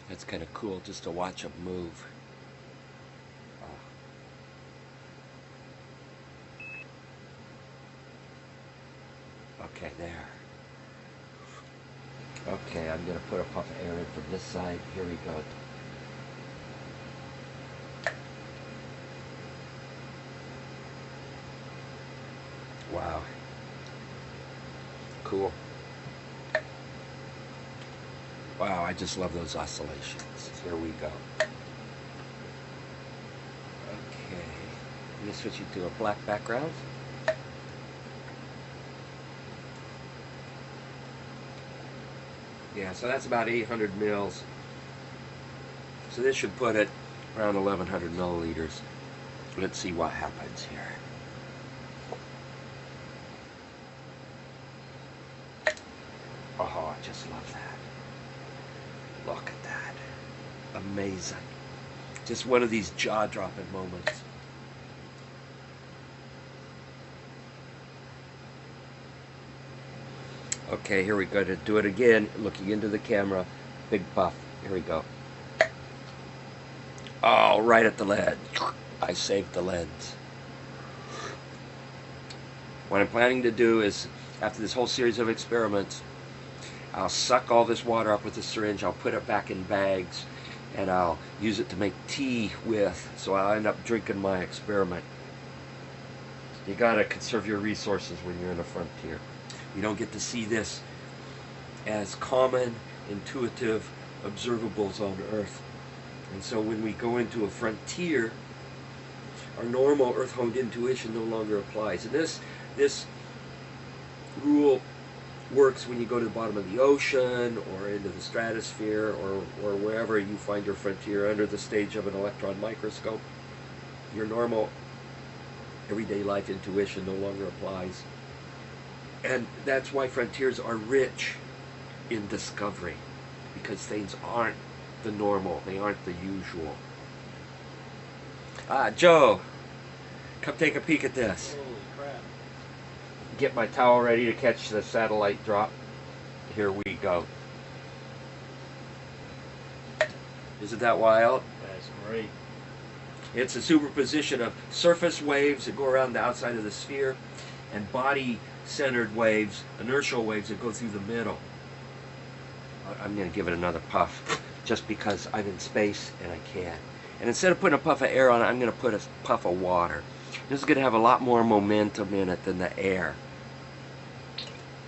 That's kind of cool just to watch them move. Okay, there. Okay, I'm going to put a puff of air in from this side. Here we go. Wow. Cool. Wow, I just love those oscillations. Here we go. Okay. I'm going to switch it to a black background. Yeah, so that's about 800 mils. So this should put it around 1100 milliliters. Let's see what happens here. Oh, I just love that. Look at that. Amazing. Just one of these jaw-dropping moments. Okay, here we go to do it again, looking into the camera. Big puff. Here we go. Oh, right at the lens. I saved the lens. What I'm planning to do is, after this whole series of experiments, I'll suck all this water up with a syringe, I'll put it back in bags, and I'll use it to make tea with, so I'll end up drinking my experiment. You gotta conserve your resources when you're in a frontier. You don't get to see this as common, intuitive observables on Earth. And so when we go into a frontier, our normal Earth-honed intuition no longer applies. And this rule works when you go to the bottom of the ocean or into the stratosphere or wherever you find your frontier under the stage of an electron microscope. Your normal everyday life intuition no longer applies. And that's why frontiers are rich in discovery, because things aren't the normal, they aren't the usual. Joe, come take a peek at this. Holy crap. Get my towel ready to catch the satellite drop. Here we go. Isn't that wild? That's great. It's a superposition of surface waves that go around the outside of the sphere and body-centered waves, inertial waves that go through the middle. I'm going to give it another puff just because I'm in space and I can. And instead of putting a puff of air on it, I'm going to put a puff of water. This is going to have a lot more momentum in it than the air.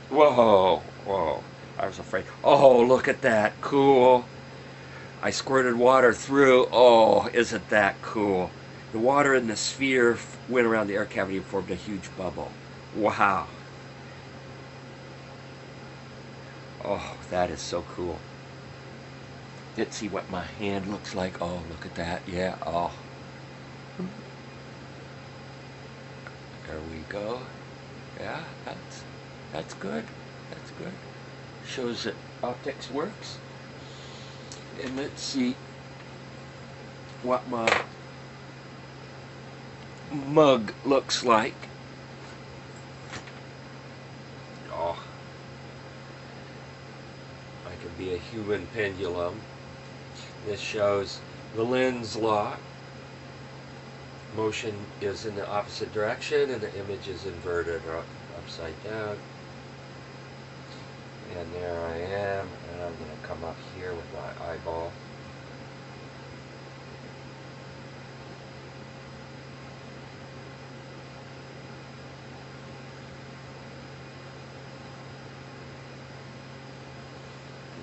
Whoa, whoa, I was afraid. Oh, look at that, cool. I squirted water through. Oh, isn't that cool? The water in the sphere went around the air cavity and formed a huge bubble. Wow. Oh, that is so cool. Let's see what my hand looks like. Oh, look at that. Yeah, oh. There we go. Yeah, that's good. That's good. Shows that optics works. And let's see what my mug looks like. Oh, I can be a human pendulum. This shows the lens law. Motion is in the opposite direction and the image is inverted or upside down. And there I am, and I'm going to come up here with my eyeball.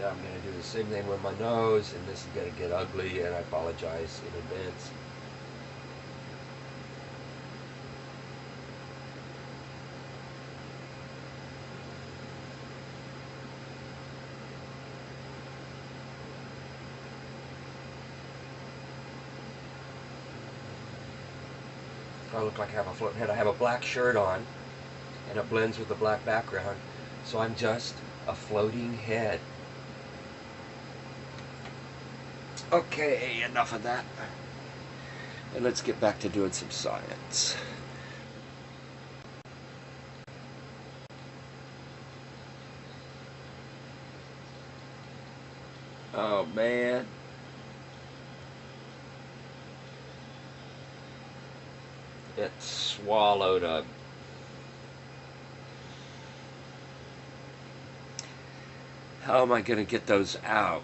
Now I'm going to do the same thing with my nose, and this is going to get ugly, and I apologize in advance. I look like I have a floating head. I have a black shirt on, and it blends with the black background, so I'm just a floating head. Okay, enough of that. And let's get back to doing some science. Oh man, it swallowed a... How am I going to get those out?